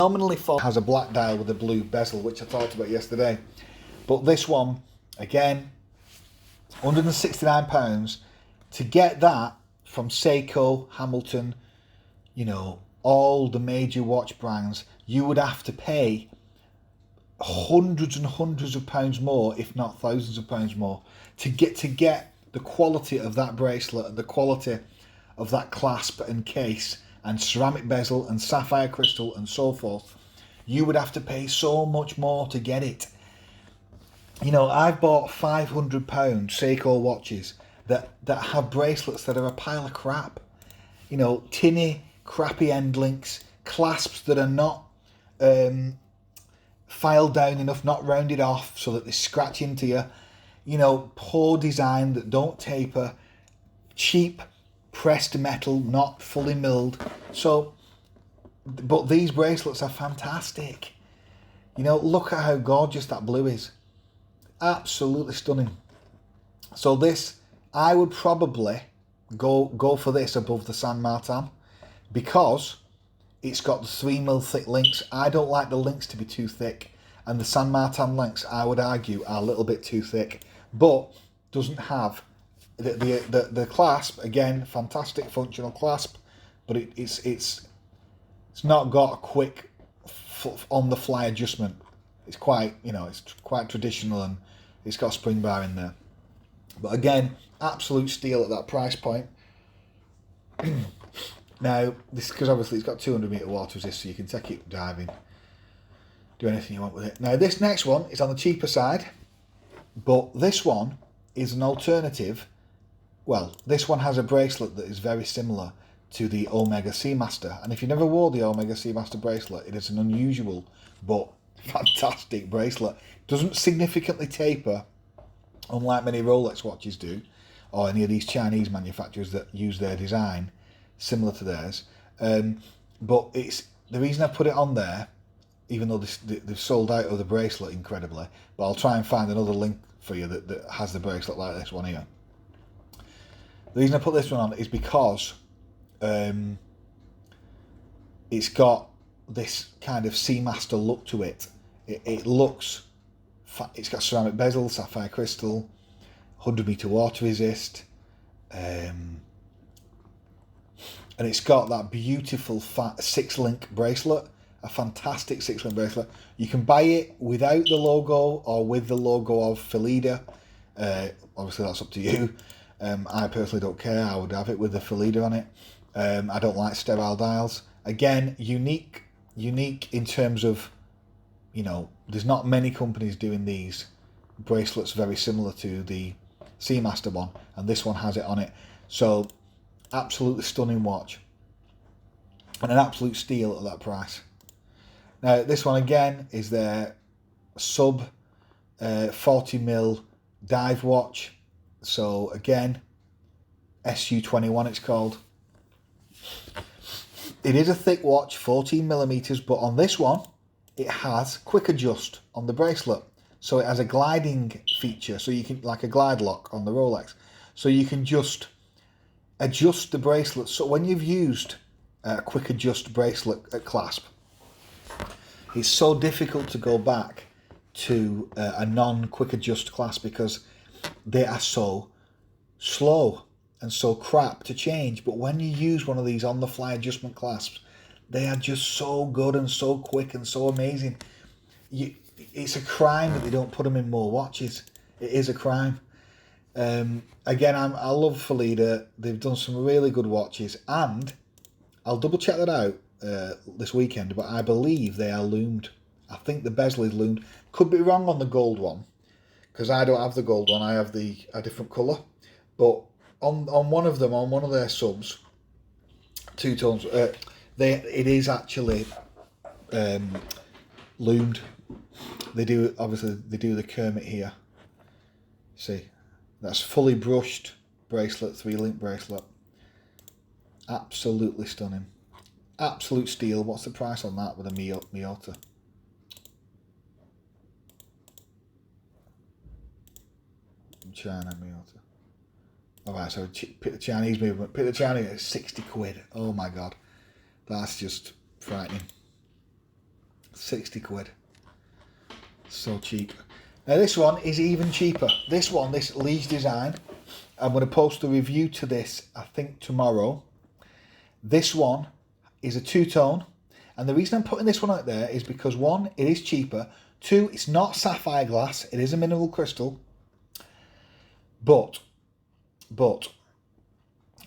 Nominally has a black dial with a blue bezel, which I talked about yesterday. But this one, again, £169. To get that from Seiko, Hamilton, you know, all the major watch brands, you would have to pay hundreds and hundreds of pounds more, if not thousands of pounds more, to get the quality of that bracelet, the quality of that clasp and case and ceramic bezel and sapphire crystal and so forth. You would have to pay so much more to get it. You know, I've bought £500 Seiko watches that have bracelets that are a pile of crap. You know, tinny, crappy end links, clasps that are not filed down enough, not rounded off so that they scratch into you. You know, poor design that don't taper, cheap pressed metal, not fully milled. So, but these bracelets are fantastic. You know, look at how gorgeous that blue is. Absolutely stunning. So this, I would probably go for this above the San Martin because it's got the 3mm thick links. I don't like the links to be too thick, and the San Martin links, I would argue, are a little bit too thick, but doesn't have the clasp. Again, fantastic functional clasp, but it's not got a quick on the fly adjustment. It's quite, you know, it's quite traditional, and it's got a spring bar in there. But again, absolute steal at that price point. Now, this, because obviously it's got 200 metre water resist, so you can take it diving, do anything you want with it. Now, this next one is on the cheaper side, but this one is an alternative. Well, this one has a bracelet that is very similar to the Omega Seamaster, and if you never wore the Omega Seamaster bracelet, it is an unusual but fantastic bracelet. Doesn't significantly taper, unlike many Rolex watches do, or any of these Chinese manufacturers that use their design similar to theirs. But it's the reason I put it on there, even though they've sold out of the bracelet incredibly, but I'll try and find another link for you that has the bracelet like this one here. The reason I put this one on is because it's got this kind of Seamaster look to it. It looks, it's got ceramic bezel, sapphire crystal, 100 metre water resist, and it's got that beautiful 6-link bracelet, a fantastic 6-link bracelet. You can buy it without the logo or with the logo of Phylida. Obviously that's up to you. I personally don't care. I would have it with the Phylida on it. I don't like sterile dials. Again, unique in terms of, you know, there's not many companies doing these bracelets very similar to the Seamaster one, and this one has it on it. So, absolutely stunning watch, and an absolute steal at that price. Now, this one again is their sub 40mm dive watch. So again, SU21 it's called. It is a thick watch, 14mm, but on this one, it has quick adjust on the bracelet. So it has a gliding feature, so you can, like a glide lock on the Rolex. So you can just adjust the bracelet. So when you've used a quick adjust bracelet at clasp, it's so difficult to go back to a non-quick adjust clasp because they are so slow and so crap to change. But when you use one of these on-the-fly adjustment clasps, they are just so good and so quick and so amazing. It's a crime that they don't put them in more watches. It is a crime. Again, I love Phylida. They've done some really good watches, and I'll double check that out this weekend, but I believe they are loomed. I think the bezel is loomed. Could be wrong on the gold one, because I don't have the gold one. I have a different colour. But on one of them, on one of their subs, two tones, it is actually loomed. They do, obviously, they do the Kermit here. See, that's fully brushed bracelet, 3-link bracelet. Absolutely stunning. Absolute steal. What's the price on that with a Miyota? China Miyota. Alright, so pick the Chinese movement. Pick the Chinese at 60 quid. Oh my god. That's just frightening. 60 quid. So cheap. Now this one is even cheaper. This one, this Lige design, I'm going to post a review to this, I think tomorrow. This one is a two-tone. And the reason I'm putting this one out there is because one, it is cheaper. Two, it's not sapphire glass. It is a mineral crystal. But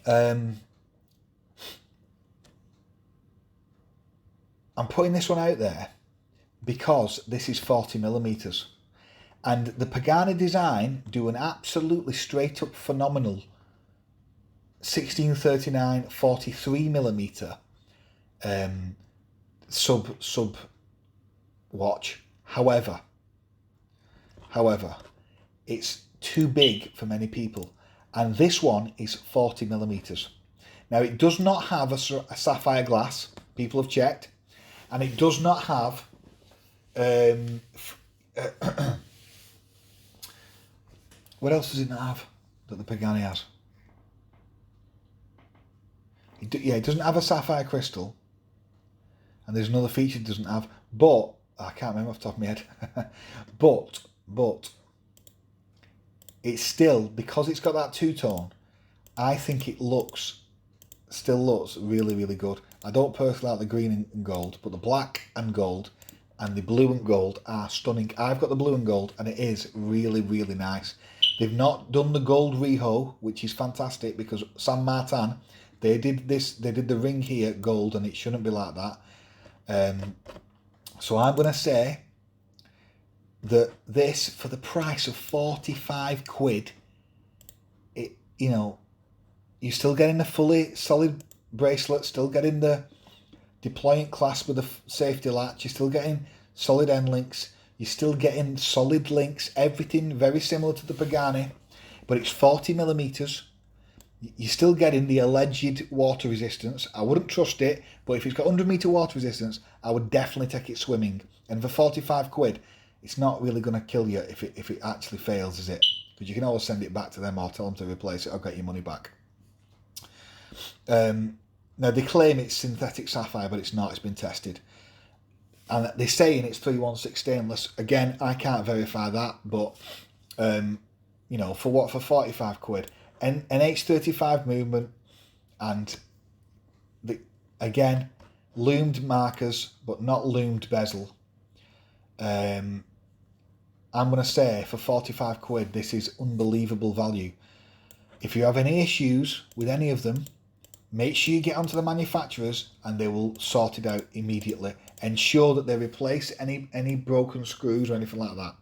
I'm putting this one out there because this is 40 millimeters. And the Pagani design do an absolutely straight up phenomenal 1639 43 millimeter sub watch. However, it's too big for many people, and this one is 40 millimeters. Now it does not have a sapphire glass. People have checked, and it does not have what else does it not have that the Pagani has? It doesn't have a sapphire crystal. And there's another feature it doesn't have. But, I can't remember off the top of my head. but, it's still, because it's got that two-tone, I think it still looks really, really good. I don't personally like the green and gold, but the black and gold and the blue and gold are stunning. I've got the blue and gold, and it is really, really nice. They've not done the gold reho, which is fantastic, because San Martin, they did the ring here gold, and it shouldn't be like that. So I'm going to say that this, for the price of 45 quid, you're still getting the fully solid bracelet, still getting the deployant clasp with the safety latch, you're still getting solid end links, you're still getting solid links, everything very similar to the Pagani, but it's 40 millimeters. You're still getting the alleged water resistance. I wouldn't trust it, but if it's got 100 meter water resistance, I would definitely take it swimming. And for 45 quid, it's not really going to kill you if it actually fails, is it? Because you can always send it back to them or tell them to replace it or get your money back. Now they claim it's synthetic sapphire, but it's not. It's been tested, and they're saying it's 316 stainless. Again, I can't verify that, but for 45 quid. An H35 movement, and again, loomed markers, but not loomed bezel. I'm going to say for 45 quid, this is unbelievable value. If you have any issues with any of them, make sure you get onto the manufacturers and they will sort it out immediately. Ensure that they replace any broken screws or anything like that.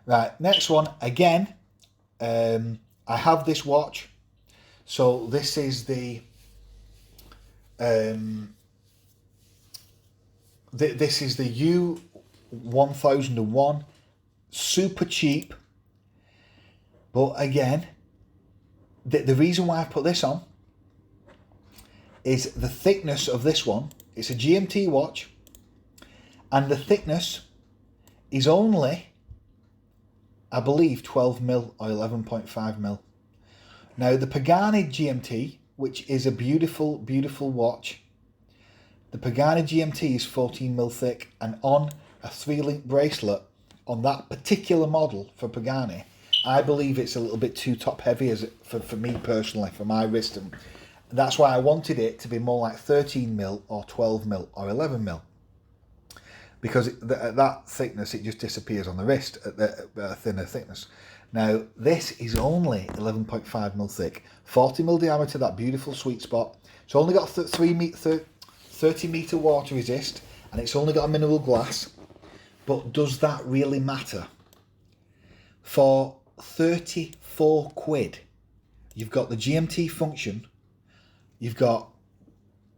Right, next one, again, I have this watch. So this is the this is the U1001, super cheap. But again, the reason why I put this on is the thickness of this one. It's a GMT watch, and the thickness is only, I believe, 12 mil or 11.5 mil. Now the Pagani GMT, which is a beautiful, beautiful watch, the Pagani GMT is 14 mil thick, and on a 3-link bracelet on that particular model for Pagani, I believe it's a little bit too top heavy for me personally, for my wrist, and that's why I wanted it to be more like 13 mil or 12 mil or 11 mil. Because at that thickness, it just disappears on the wrist at a thinner thickness. Now, this is only 11.5 mil thick, 40 mil diameter, that beautiful sweet spot. It's only got 30 meter water resist, and it's only got a mineral glass. But does that really matter? For 34 quid, you've got the GMT function, you've got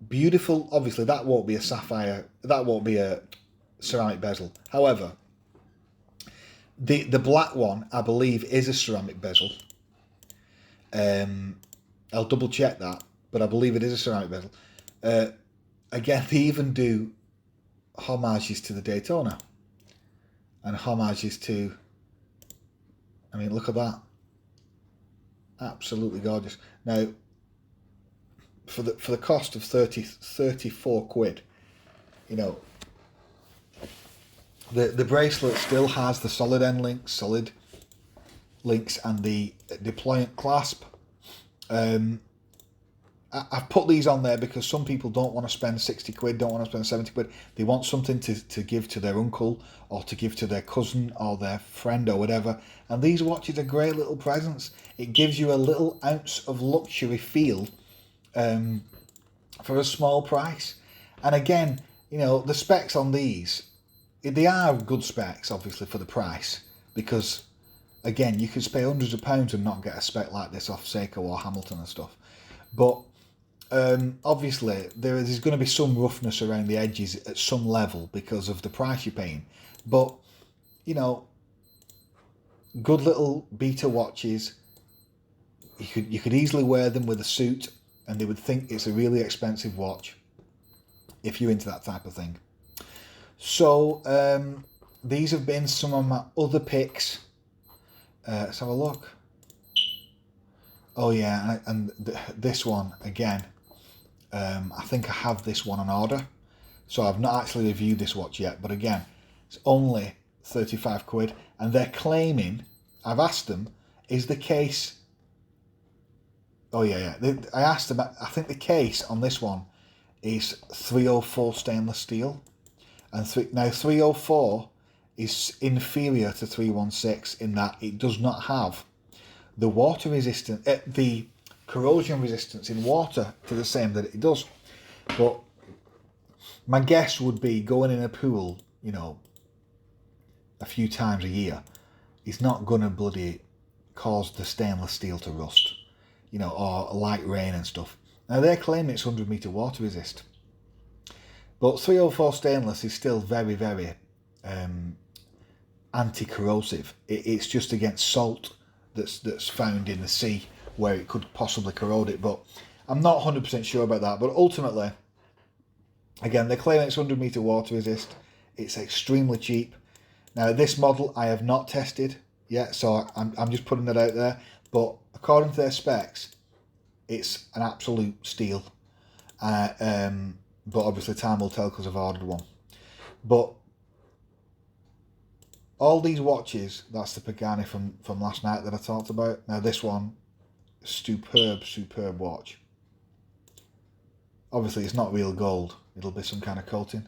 beautiful, obviously that won't be a sapphire, that won't be a ceramic bezel. However, the black one, I believe, is a ceramic bezel. I'll double check that, but I believe it is a ceramic bezel. Again, they even do homages to the Daytona and homages to, I mean, look at that, absolutely gorgeous. Now, for the cost of 34 quid, you know, the bracelet still has the solid end links, and the deployant clasp. I've put these on there because some people don't want to spend 60 quid, don't want to spend 70 quid. They want something to give to their uncle or to give to their cousin or their friend or whatever. And these watches are great little presents. It gives you a little ounce of luxury feel for a small price. And again, you know, the specs on these, they are good specs, obviously, for the price. Because, again, you could spend hundreds of pounds and not get a spec like this off Seiko or Hamilton and stuff. But obviously there's going to be some roughness around the edges at some level because of the price you're paying, but you know, good little beta watches. You could easily wear them with a suit and they would think it's a really expensive watch if you're into that type of thing. So these have been some of my other picks. Let's have a look. Oh yeah, and this one again. I think I have this one on order, so I've not actually reviewed this watch yet, but again, it's only 35 quid, and they're claiming, I've asked them, is the case, oh yeah, I asked them, I think the case on this one is 304 stainless steel, and now 304 is inferior to 316 in that it does not have the water resistance, the corrosion resistance in water to the same that it does. But my guess would be going in a pool, you know, a few times a year is not going to bloody cause the stainless steel to rust, you know, or light rain and stuff. Now they claim it's 100 meter water resist, but 304 stainless is still very, very anti-corrosive. It's just against salt that's found in the sea where it could possibly corrode it, but I'm not 100% sure about that. But ultimately, again, they claim it's 100 meter water resist. It's extremely cheap. Now this model I have not tested yet, so I'm just putting that out there, but according to their specs it's an absolute steal. But obviously time will tell because I've ordered one. But all these watches, that's the Pagani from last night that I talked about. Now this one, superb watch. Obviously it's not real gold, it'll be some kind of coating.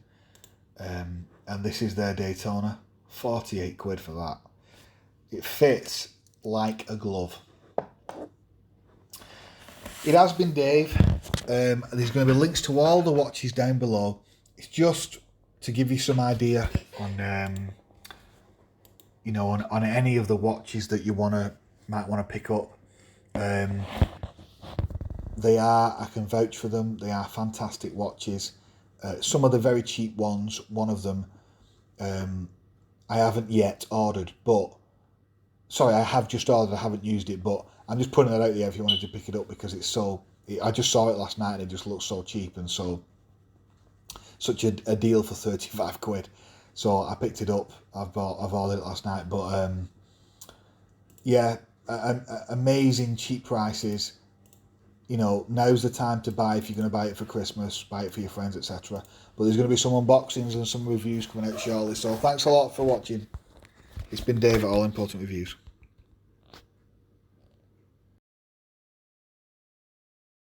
And this is their Daytona, 48 quid for that. It fits like a glove. It has been Dave. There's going to be links to all the watches down below. It's just to give you some idea on you know, on any of the watches that you might want to pick up. They are, I can vouch for them, they are fantastic watches. Some of the very cheap ones, one of them I haven't yet ordered, but sorry, I have just ordered, I haven't used it, but I'm just putting that out there if you wanted to pick it up, because it's so, I just saw it last night and it just looks so cheap and such a deal for 35 quid. So I picked it up. I've ordered it last night, but yeah, amazing cheap prices. You know, now's the time to buy if you're going to buy it for Christmas, buy it for your friends, etc. But there's going to be some unboxings and some reviews coming out shortly. So thanks a lot for watching. It's been Dave at All Important Reviews.